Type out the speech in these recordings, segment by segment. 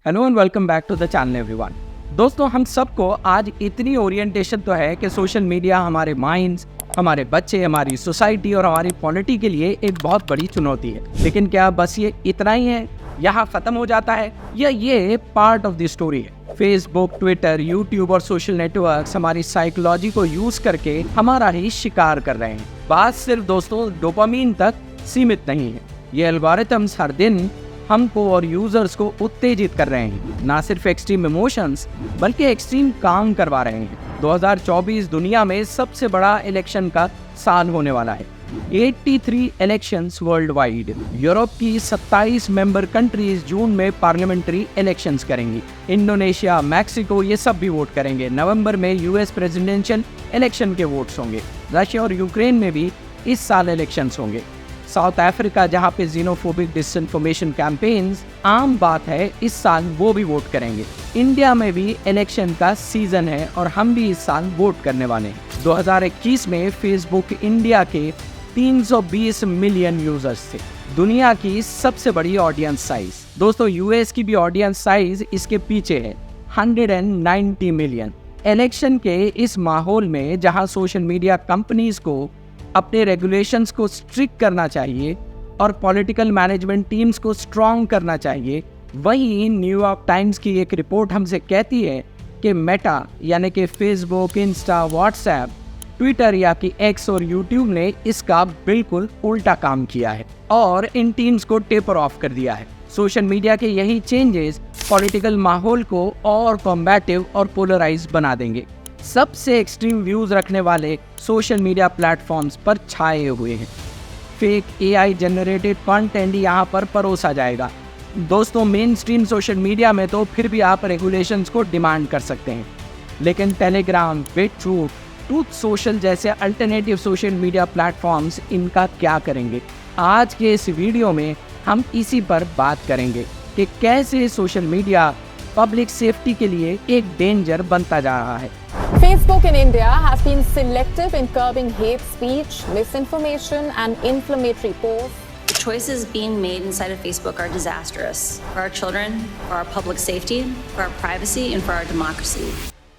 Hello and welcome back to the channel everyone. दोस्तों, हम सबको आज इतनी ओरिएंटेशन तो है कि सोशल मीडिया हमारे माइंड्स, हमारे बच्चे, हमारी सोसाइटी और हमारी पॉलिटी के लिए एक बहुत बड़ी चुनौती है। लेकिन क्या बस ये इतना ही है, यहाँ ख़त्म हो जाता है, या ये पार्ट ऑफ द स्टोरी है? फेसबुक, ट्विटर, यूट्यूब और सोशल नेटवर्क्स हमारी साइकोलॉजी को यूज़ करके हमारा ही शिकार कर रहे हैं। बात सिर्फ दोस्तों डोपामीन तक सीमित नहीं है। ये एल्गोरिथम्स हर दिन हमको और यूजर्स को उत्तेजित कर रहे हैं, ना सिर्फ एक्सट्रीम इमोशंस बल्कि एक्सट्रीम काम करवा रहे हैं। 2024 दुनिया में सबसे बड़ा इलेक्शन का साल होने वाला है। 83 इलेक्शंस वर्ल्ड वाइड। यूरोप की 27 मेंबर कंट्रीज जून में पार्लियामेंट्री इलेक्शंस करेंगी। इंडोनेशिया, मैक्सिको ये सब भी वोट करेंगे। नवंबर में यूएस प्रेसिडेंशियल इलेक्शन के वोट्स होंगे। रशिया और यूक्रेन में भी इस साल इलेक्शंस होंगे। साउथ अफ्रीका, जहां पे जीनोफोबिक डिसइंफॉर्मेशन कैंपेन्स आम बात है, इस साल वो भी वोट करेंगे। इंडिया में भी इलेक्शन का सीजन है और हम भी इस साल वोट करने वाले हैं। 2021 में फेसबुक इंडिया के 320 मिलियन यूजर्स थे। दुनिया की सबसे बड़ी ऑडियंस साइज। दोस्तों, यूएस की भी ऑडियंस साइज इसके पीछे है, 190 मिलियन। इलेक्शन के इस माहौल में जहां सोशल मीडिया कंपनीज को अपने रेगुलेशंस को स्ट्रिक्ट करना चाहिए और पॉलिटिकल मैनेजमेंट टीम्स को स्ट्रॉन्ग करना चाहिए, वहीं न्यूयॉर्क टाइम्स की एक रिपोर्ट हमसे कहती है कि मेटा यानी कि फेसबुक, इंस्टा, व्हाट्सएप, ट्विटर या कि एक्स और यूट्यूब ने इसका बिल्कुल उल्टा काम किया है और इन टीम्स को टेपर ऑफ कर दिया है। सोशल मीडिया के यही चेंजेस पॉलिटिकल माहौल को और कॉम्बैटिव और पोलराइज बना देंगे। सबसे एक्सट्रीम व्यूज रखने वाले सोशल मीडिया प्लेटफॉर्म्स पर छाए हुए हैं। फेक एआई जनरेटेड कंटेंट यहाँ पर परोसा जाएगा। दोस्तों, मेन स्ट्रीम सोशल मीडिया में तो फिर भी आप रेगुलेशंस को डिमांड कर सकते हैं, लेकिन टेलीग्राम, बिटट्रूथ, ट्रूथ सोशल जैसे अल्टरनेटिव सोशल मीडिया प्लेटफॉर्म्स इनका क्या करेंगे? आज के इस वीडियो में हम इसी पर बात करेंगे कि कैसे सोशल मीडिया पब्लिक सेफ्टी के लिए एक डेंजर बनता जा रहा है। Facebook in India has been selective in curbing hate speech, misinformation and inflammatory posts. The choices being made inside of Facebook are disastrous for our children, for our public safety, for our privacy and for our democracy.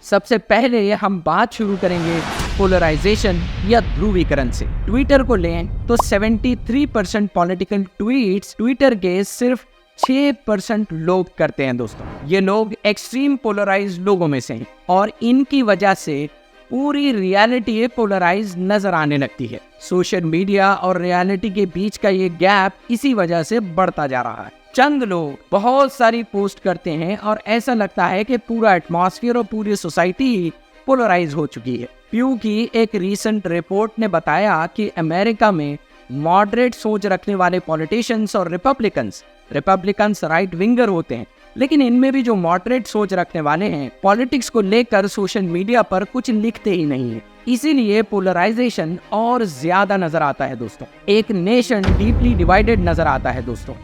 सबसे पहले हम बात शुरू करेंगे polarisation या ध्रुवीकरण से। Twitter को लें तो 73% पॉलिटिकल ट्वीट्स ट्विटर के सिर्फ 6% लोग करते हैं। दोस्तों, ये लोग एक्सट्रीम पोलराइज लोगों में से हैं और इनकी वजह से पूरी रियलिटी पोलराइज नजर आने लगती है। सोशल मीडिया और रियलिटी के बीच का ये गैप इसी वजह से बढ़ता जा रहा है। चंद लोग बहुत सारी पोस्ट करते हैं और ऐसा लगता है कि पूरा एटमॉस्फेयर और पूरी सोसाइटी पोलराइज हो चुकी है। प्यू की एक रीसेंट रिपोर्ट ने बताया कि अमेरिका में मॉडरेट सोच रखने वाले पॉलिटिशियंस और रिपब्लिकन्स राइट विंगर होते हैं, लेकिन इनमें भी जो मॉडरेट सोच रखने वाले हैं, पॉलिटिक्स को लेकर सोशल मीडिया पर कुछ लिखते ही नहीं है। इसीलिए पोलराइजेशन और ज्यादा नजर आता है। दोस्तों, एक नेशन डीपली डिवाइडेड नजर आता है। दोस्तों,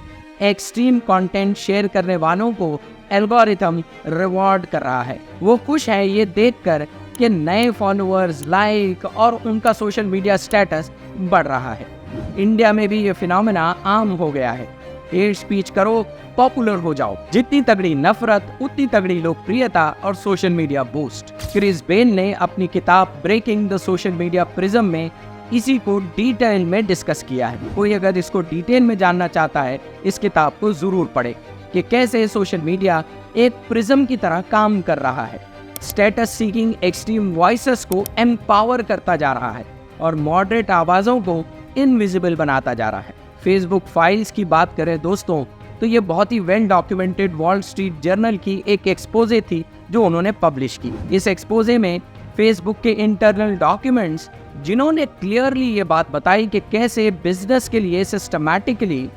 एक्सट्रीम कंटेंट शेयर करने वालों को एल्गोरिथम रिवॉर्ड कर रहा है। वो खुश है ये देखकर कि नए फॉलोअर्स, लाइक और उनका सोशल मीडिया स्टेटस बढ़ रहा है। इंडिया में भी ये फिनोमेना आम हो गया है। हेट स्पीच करो, पॉपुलर हो जाओ। जितनी तगड़ी नफरत उतनी तगड़ी लोकप्रियता और social media boost. Chris Bail ने अपनी किताब breaking the social media prism में इसी को डिटेल में डिस्कस किया है। कोई अगर इसको डिटेल में जानना चाहता है, इस किताब को जरूर पढ़े कि कैसे सोशल मीडिया एक प्रिज्म की तरह काम कर रहा है। स्टेटस सीकिंग एक्सट्रीम वॉइसेस को एम्पावर करता जा रहा है और मॉडरेट आवाज़ों को इनविजिबल बनाता जा रहा है। फेसबुक फाइल्स की बात करें दोस्तों, तो ये बहुत ही well documented Wall Street Journal की एक एक्सपोजे थी जो उन्होंने पब्लिश की। इस एक्सपोजे में फेसबुक के इंटरनल डॉक्यूमेंट्स जिन्होंने क्लियरली ये बात बताई कि कैसे बिजनेस के लिए सिस्टमैटिकली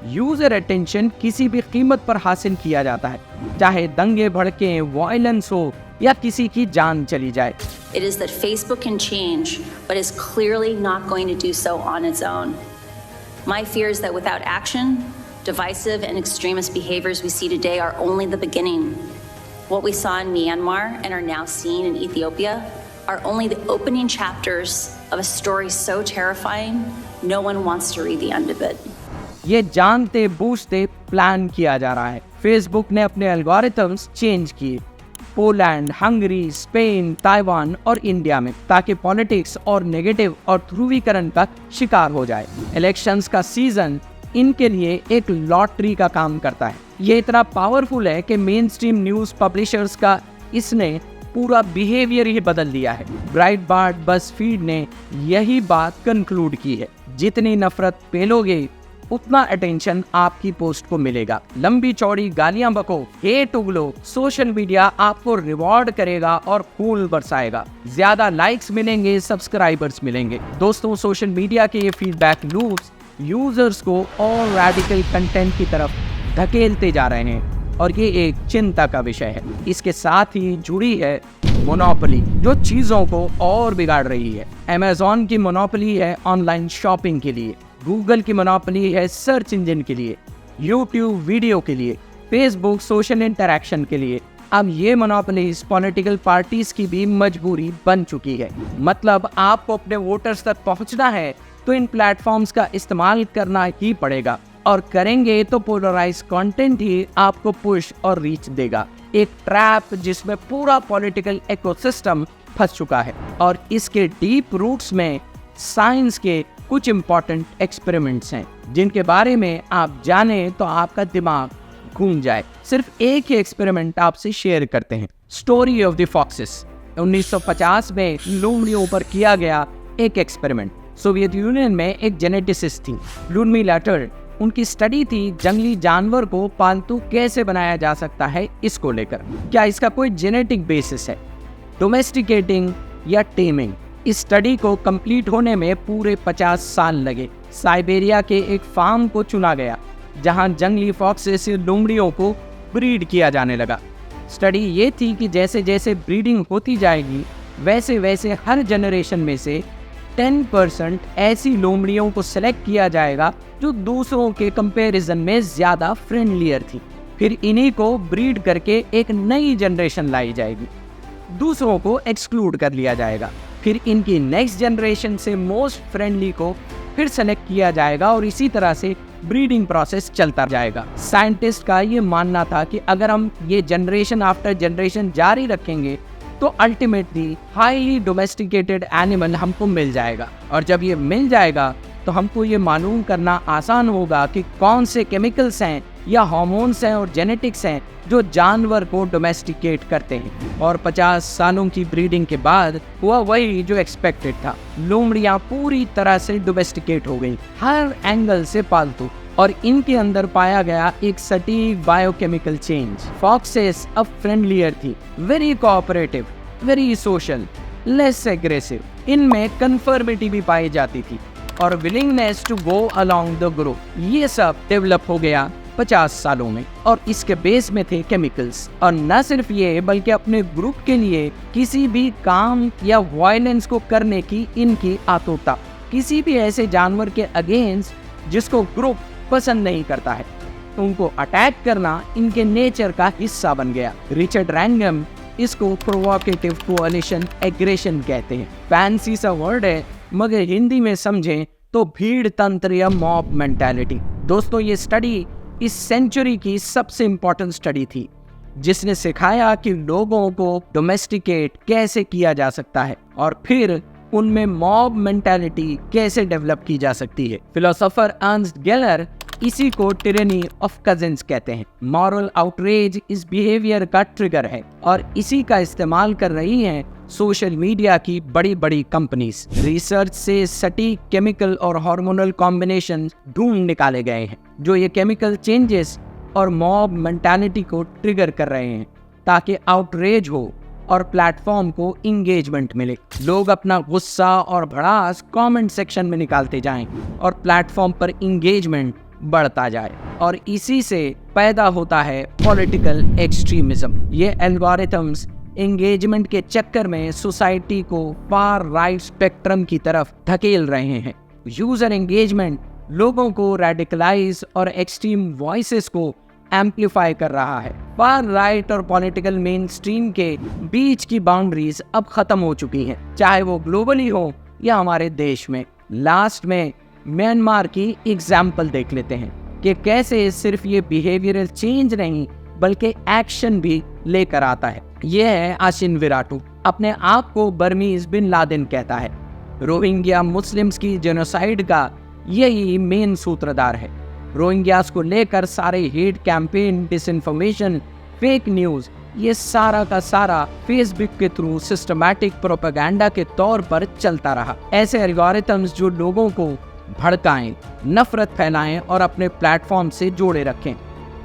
यूजर अटेंशन किसी भी कीमत पर हासिल किया जाता है, चाहे दंगे भड़के, वायलेंस हो या किसी की जान चली जाए। It is that Facebook can change, but is clearly not going to do so on its own. My fear is that without action, divisive and extremist behaviors we see today are only the beginning. What we saw in Myanmar and are now seeing in Ethiopia are only the opening chapters of a story so terrifying, no one wants to read the end of it. ये जानते बूझते plan किया जा रहा है। Facebook ने अपने algorithms change किए Poland, Hungary, Spain, Taiwan और इंडिया में, ताकि पॉलिटिक्स और नेगेटिव और ध्रुवीकरण का शिकार हो जाए। इलेक्शंस का सीजन इनके लिए एक लॉटरी का काम करता है। ये इतना पावरफुल है कि मेन स्ट्रीम न्यूज़ पब्लिशर्स का इसने पूरा बिहेवियर ही बदल दिया है। ब्राइटबार्ट, बज़फीड ने यही बात कंक्लूड की है, जितनी नफरत पेलोगे उतना अटेंशन आपकी पोस्ट को मिलेगा। लंबी चौड़ी गालियां बको, हेट उगलो, सोशल मीडिया आपको रिवॉर्ड करेगा और फूल बरसाएगा। ज्यादा लाइक्स मिलेंगे, सब्सक्राइबर्स मिलेंगे। दोस्तों, सोशल मीडिया के ये फीडबैक लूप्स यूजर्स को और रैडिकल कंटेंट की तरफ धकेलते जा रहे हैं और ये एक चिंता का विषय है। इसके साथ ही जुड़ी है मोनोपोली, जो चीजों को और बिगाड़ रही है। अमेज़न की मोनोपोली है ऑनलाइन शॉपिंग के लिए, गूगल की मोनोपोली है सर्च इंजन के लिए, यूट्यूब वीडियो के लिए, फेसबुक सोशल इंटरैक्शन के लिए। अब ये मोनोपोलीज पॉलिटिकल पार्टीज की भी मजबूरी बन चुकी है। मतलब आपको अपने वोटर्स तक पहुंचना है तो इन प्लेटफॉर्म्स का इस्तेमाल करना ही पड़ेगा, और करेंगे तो पोलराइज कंटेंट ही आपको पुश और रीच देगा। एक ट्रैप जिसमें पूरा पॉलिटिकल इकोसिस्टम फंस चुका है, और इसके डीप रूट्स में साइंस के कुछ इंपॉर्टेंट एक्सपेरिमेंट्स हैं जिनके बारे में आप जाने तो आपका दिमाग घूम जाए। सिर्फ एक ही एक्सपेरिमेंट आपसे शेयर करते हैं, स्टोरी ऑफ द फॉक्सेस। 1950 में लोमड़ियों पर किया गया एक एक्सपेरिमेंट। सोवियत यूनियन में एक जेनेटिसिस्ट थी, लुडमिला टर्ड। उनकी स्टडी थी जंगली जानवर को पालतू कैसे बनाया जा सकता है, इसको लेकर। क्या इसका कोई जेनेटिक बेसिस है, डोमेस्टिकेटिंग या टेमिंग? इस स्टडी को कंप्लीट होने में पूरे 50 साल लगे। साइबेरिया के एक फार्म को चुना गया जहां जंगली फॉक्सेस से लोमड़ियों को ब्रीड किया जाने लगा। स्टडी ये थी कि जैसे जैसे ब्रीडिंग होती जाएगी वैसे वैसे हर जनरेशन में से 10% ऐसी लोमड़ियों को सेलेक्ट किया जाएगा जो दूसरों के कंपैरिजन में ज़्यादा फ्रेंडलियर थी। फिर इन्हीं को ब्रीड करके एक नई जनरेशन लाई जाएगी, दूसरों को एक्सक्लूड कर लिया जाएगा। फिर इनकी नेक्स्ट जनरेशन से मोस्ट फ्रेंडली को फिर सेलेक्ट किया जाएगा और इसी तरह से ब्रीडिंग प्रोसेस चलता जाएगा। साइंटिस्ट का ये मानना था कि अगर हम ये जनरेशन आफ्टर जनरेशन जारी रखेंगे तो अल्टीमेटली हाईली डोमेस्टिकेटेड एनिमल हमको मिल जाएगा, और जब ये मिल जाएगा तो हमको ये मालूम करना आसान होगा कि कौन से केमिकल्स हैं या हार्मोन्स हैं और जेनेटिक्स हैं जो जानवर को डोमेस्टिकेट करते हैं। और 50 सालों की ब्रीडिंग के बाद हुआ वही जो एक्सपेक्टेड था। लोमड़ियाँ पूरी तरह से डोमेस्टिकेट हो गई, हर एंगल से पालतू, और इनके अंदर पाया गया एक सटीक बायोकेमिकल चेंज। फॉक्सेस अब फ्रेंडलियर थी, very cooperative, very social, less aggressive. इनमें कन्फर्मिटी भी पाई जाती थी और willingness to go along the group. ये सब डेवलप हो गया 50 सालों में, और इसके बेस में थे केमिकल्स। और न सिर्फ ये, बल्कि अपने ग्रुप के लिए किसी भी काम या वायलेंस को करने की इनकी आतुरता, किसी भी ऐसे जानवर के अगेंस्ट जिसको ग्रुप पसंद नहीं करता है, उनको अटैक करना इनके नेचर का हिस्सा बन गया। रिचर्ड रैंगम इसको प्रोवोकेटिव कोअलिशन एग्रेशन कहते हैं। फैंसी सा वर्ड है, मगर हिंदी में समझें तो भीड़ तंत्र या मॉब मेंटालिटी। दोस्तों, ये स्टडी इस सेंचुरी की सबसे इंपॉर्टेंट स्टडी थी, जिसने सिखाया कि लोगों को डोमेस्टिकेट कैसे किया जा सकता है और फिर उनमें मॉब मेंटालिटी कैसे डेवलप की जा सकती है। फिलोसोफर अर्नस्ट गेलर इसी को टिरेनी ऑफ कजिन्स कहते हैं। मॉरल आउटरेज इस बिहेवियर का ट्रिगर है, और इसी का इस्तेमाल कर रही हैं सोशल मीडिया की बड़ी बड़ी कंपनीज। रिसर्च से सटीक केमिकल और हार्मोनल कॉम्बिनेशन ढूंढ निकाले गए हैं जो ये केमिकल चेंजेस और मॉब मेंटालिटी को ट्रिगर कर रहे हैं, ताकि आउटरेज हो और प्लेटफॉर्म को इंगेजमेंट मिले। लोग अपना गुस्सा और भड़ास कमेंट सेक्शन में निकालते जाएं और प्लेटफॉर्म पर इंगेजमेंट बढ़ता जाए, और इसी से पैदा होता है पॉलिटिकल एक्सट्रीमिज्म। ये एल्गोरिथम्स एंगेजमेंट के चक्कर में सोसाइटी को फार राइट स्पेक्ट्रम की तरफ धकेल रहे हैं। यूजर एंगेजमेंट लोगों को रेडिकलाइज और एक्सट्रीम वॉइसेस को एम्पलीफाई कर रहा है। फार राइट और पॉलिटिकल मेन स्ट्रीम के बीच की बाउंड्रीज अब खत्म हो चुकी हैं, चाहे वो ग्लोबली हो या हमारे देश में। लास्ट में म्यांमार की एग्जाम्पल देख लेते हैं। कि कैसे सिर्फ ये बिहेवियरल चेंज नहीं बल्कि एक्शन भी लेकर आता है। यह है आशिन विराटू, अपने आप को बर्मीज बिन लादेन कहता है। रोहिंग्या मुस्लिम्स की जेनोसाइड का यही मेन सूत्रधार है। रोहिंग्यास को लेकर सारे hate campaign, disinformation, fake news, ये सारा का सारा फेसबुक के थ्रू सिस्टमैटिक प्रोपेगेंडा के तौर पर चलता रहा। ऐसे एल्गोरिथम्स जो लोगों को भड़काएं, नफरत फैलाएं और अपने प्लेटफॉर्म से जोड़े रखें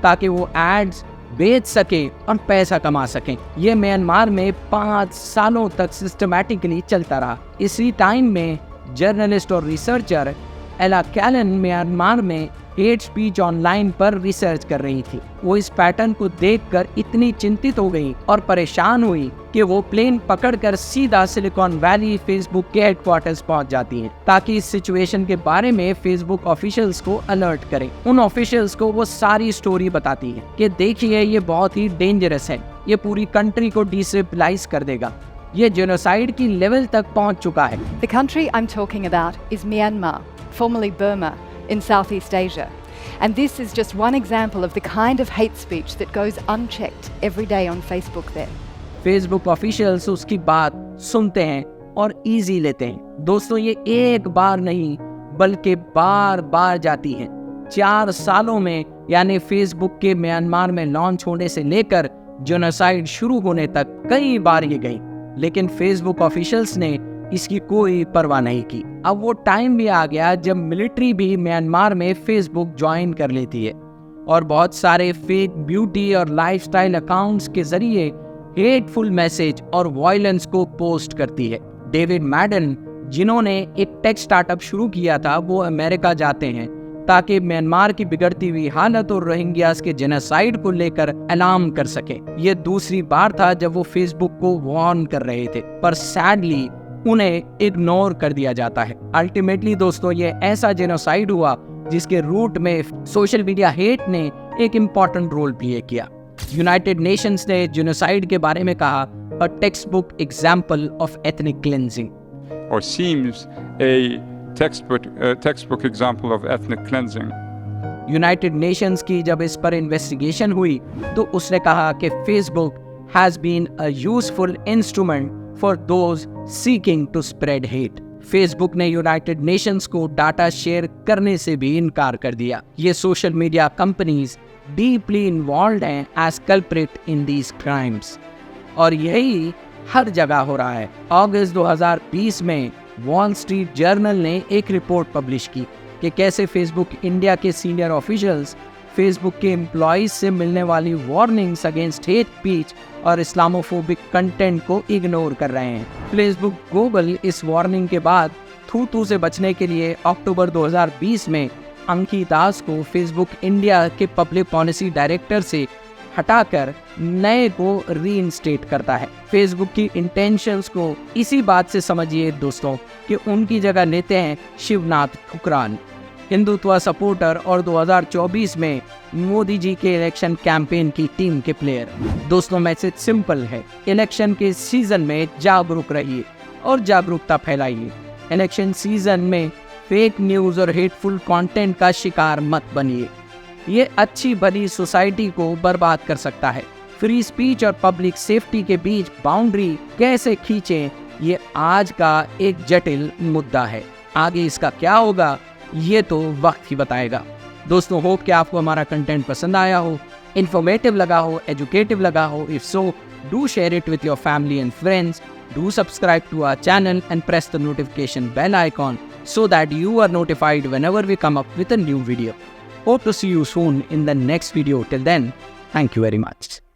ताकि वो एड्स बेच सके और पैसा कमा सकें। ये म्यांमार में 5 सालों तक सिस्टमैटिकली चलता रहा। इसी टाइम में जर्नलिस्ट और रिसर्चर एला कैलन म्यांमार में हेट स्पीच ऑनलाइन पर रिसर्च कर रही थी। वो इस पैटर्न को देखकर इतनी चिंतित हो गई और परेशान हुई कि वो प्लेन पकड़कर सीधा सिलिकॉन वैली फेसबुक के हेडक्वार्टर्स पहुंच जाती हैं ताकि इस सिचुएशन के बारे में फेसबुक ऑफिशियल्स को अलर्ट करें। उन ऑफिशियल्स को वो सारी स्टोरी बताती है कि देखिए ये बहुत ही डेंजरस है, ये पूरी कंट्री को डिस्टेबलाइज कर देगा, ये जेनोसाइड की लेवल तक पहुंच चुका है। The country I'm talking about is Myanmar, formerly Burma, in Southeast Asia. And this is just one example of the kind of hate speech that goes unchecked every day on Facebook there. Facebook officials उसकी बात सुनते हैं और easy लेते हैं। दोस्तों ये एक बार नहीं बल्कि बार बार जाती है। 4 सालों में यानी फेसबुक के म्यांमार में लॉन्च होने से लेकर जेनोसाइड शुरू होने तक कई बार ये गई, लेकिन फेसबुक ऑफिशियल्स ने इसकी कोई परवाह नहीं की। अब वो टाइम भी आ गया जब मिलिट्री भी म्यांमार में फेसबुक ज्वाइन कर लेती है और बहुत सारे फेक ब्यूटी और लाइफस्टाइल अकाउंट्स के जरिए हेटफुल मैसेज और वायलेंस को पोस्ट करती है। डेविड मैडन, जिन्होंने एक टेक स्टार्टअप शुरू किया था, वो अमेरिका जाते हैं ताकि म्यांमार की बिगड़ती हुई हालत और रोहिंग्यास के जेनोसाइड को लेकर अलार्म कर सके। ये दूसरी बार था जब वो फेसबुक को वार्न कर रहे थे, पर सैडली उन्हें इग्नोर कर दिया जाता है। अल्टीमेटली दोस्तों ये ऐसा जेनोसाइड हुआ जिसके रूट में सोशल मीडिया हेट ने एक इम्पॉर्टेंट रोल प्ले किया। यूनाइटेड नेशंस ने जेनोसाइड के बारे में कहा a text book example of ethnic cleansing, or seems a textbook example of ethnic cleansing. United Nations की जब इस पर इन्वेस्टिगेशन हुई तो उसने कहा कि Facebook has been a useful instrument for those seeking to spread hate. Facebook ने यूनाइटेड नेशंस को डाटा शेयर करने से भी इनकार कर दिया। ये social media companies deeply involved हैं as culprit in these crimes और यही हर जगह हो रहा है। अगस्त 2020 में वॉल स्ट्रीट जर्नल ने एक रिपोर्ट पब्लिश की कि कैसे फेसबुक इंडिया के सीनियर ऑफिशियल्स फेसबुक के एम्प्लॉइज से मिलने वाली वार्निंग्स अगेंस्ट हेट स्पीच और इस्लामोफोबिक कंटेंट को इग्नोर कर रहे हैं। फेसबुक गूगल इस वार्निंग के बाद थू से बचने के लिए अक्टूबर 2020 में अंकी दास को फेसबुक इंडिया के पब्लिक पॉलिसी डायरेक्टर से हटाकर नए को रीइंस्टेट करता है। फेसबुक की इंटेंशंस को इसी बात से समझिए दोस्तों कि उनकी जगह लेते हैं शिवनाथ ठुकरान, हिंदुत्व सपोर्टर और 2024 में मोदी जी के इलेक्शन कैंपेन की टीम के प्लेयर। दोस्तों मैसेज सिंपल है, इलेक्शन के सीजन में जागरूक रहिए और जागरूकता फैलाइए। इलेक्शन सीजन में फेक न्यूज़ और हेटफुल कंटेंट का शिकार मत बनिए, ये अच्छी भली सोसाइटी को बर्बाद कर सकता है। फ्री स्पीच और पब्लिक सेफ्टी के बीच बाउंड्री कैसे खींचें, ये आज का एक जटिल मुद्दा है। आगे इसका क्या होगा ये तो वक्त ही बताएगा। दोस्तों होप कि आपको हमारा कंटेंट पसंद आया हो, इन्फॉर्मेटिव लगा हो, एजुकेटिव लगा हो। If so, do share it with your family and friends, do subscribe to our channel and press the notification bell icon so that you are notified whenever we come up with a new video. Hope to see you soon in the next video. Till then, thank you very much.